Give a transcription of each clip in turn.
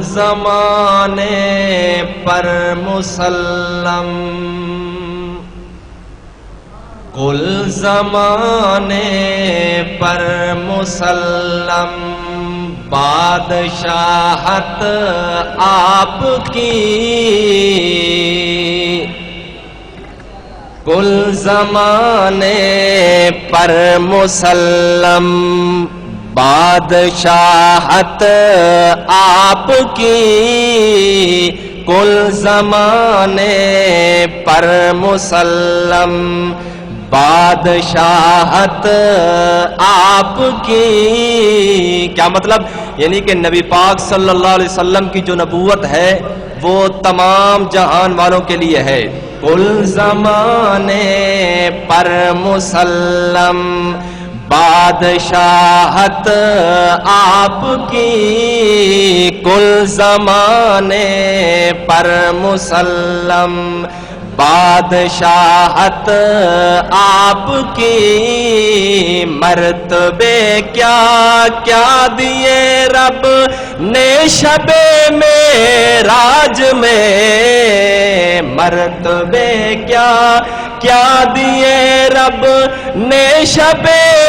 زمانے پر مسلم، کل زمانے پر مسلم، بادشاہت آپ کی، کل زمانے پر مسلم، بادشاہت آپ کی، کل زمانے پر مسلم، بادشاہت آپ کی۔ کیا مطلب؟ یعنی کہ نبی پاک صلی اللہ علیہ وسلم کی جو نبوت ہے وہ تمام جہان والوں کے لیے ہے۔ کل زمانے پر مسلم، بادشاہت آپ کی، کل زمانے پر مسلم، بادشاہت آپ کی۔ مرتبے کیا کیا دیے رب نے شب معراج میں، مرتبے کیا کیا دیے رب نے شب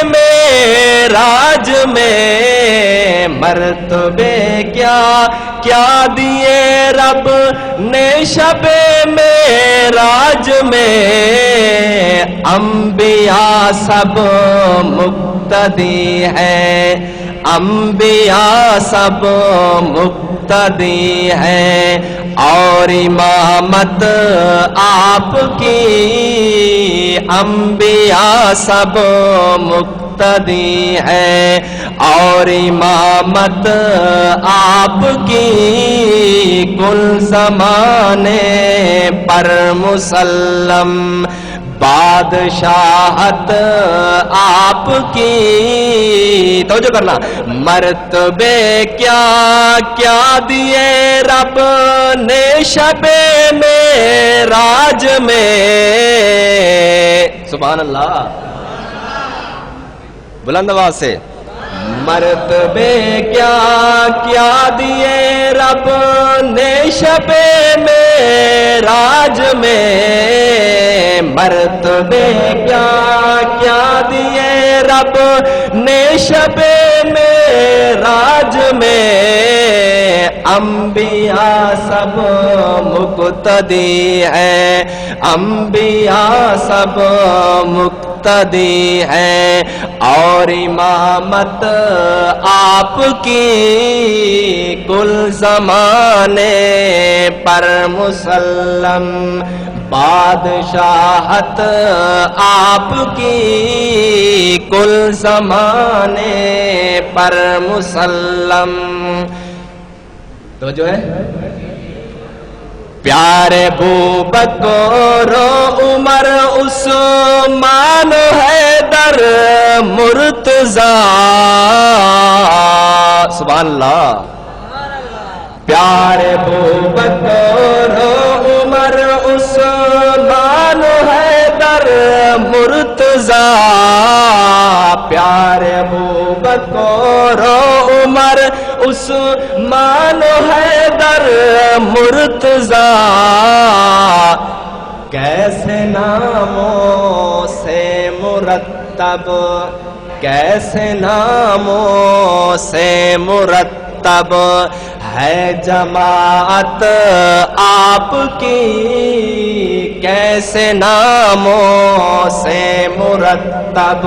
معراج میں، مرتبے کیا کیا دیے رب نے شب معراج میں۔ انبیاء سب مقتدی ہیں، انبیاء سب مقتدی ہیں، اور امامت آپ کی، انبیاء سب مقتدی ہیں، اور امامت آپ کی، کل زمانے پر مسلم، بادشاہت آپ کی۔ توجہ کرنا، مرتبے کیا کیا دیے رب نے شب معراج میں، سبحان اللہ، بلند آواز سے، مرتبے کیا کیا دیے رب نے شب معراج میں، مرتبے کیا کیا دیے رب نے شب معراج میں۔ انبیاء سب مقتدی ہیں، انبیاء سب مقتدی ہیں، اور امامت آپ کی، کل زمانے پر مسلم، بادشاہت آپ کی، کل زمانے پر مسلم۔ تو جو ہے پیارے ابوبکر عمر عثمان حیدر مرتضی، سبحان اللہ، پیارے ابوبکر عمر عثمان حیدر مرتضی، پیارے ابوبکر عمر عثمان حیدر مرتضی، کیسے ناموں سے مرتب، کیسے ناموں سے مرتب ہے جماعت آپ کی، کیسے ناموں سے مرتب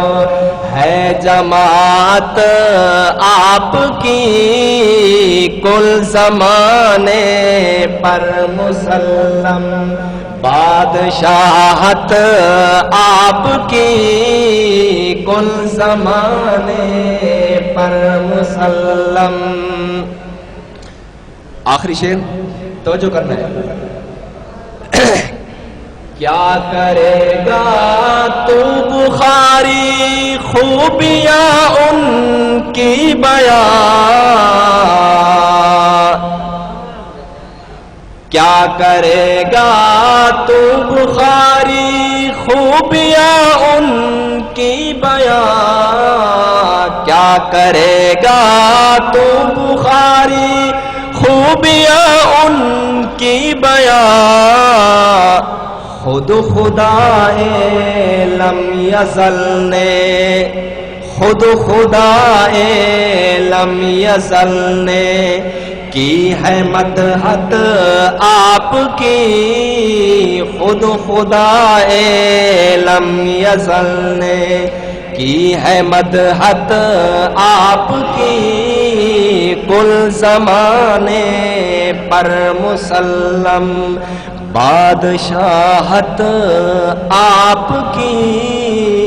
ہے جماعت آپ کی، کل زمانے پر مسلم، بادشاہت آپ کی، کل زمانے پر مسلم۔ آخری شعر توجہ کرنا ہے، کیا کرے گا تو بخاری خوبیاں ان کی بیان، کیا کرے گا تو بخاری خوبیاں ان کی بیان، کیا کرے گا تو بخاری خوبیاں ان کی بیان خود خدائے لم یزل نے، خود خدائے لم یزل نے کی ہے مدحت آپ کی، خود خدائے لم یزل نے کی ہے مدحت آپ کی، کل زمانے پر مسلم بادشاہت آپ کی۔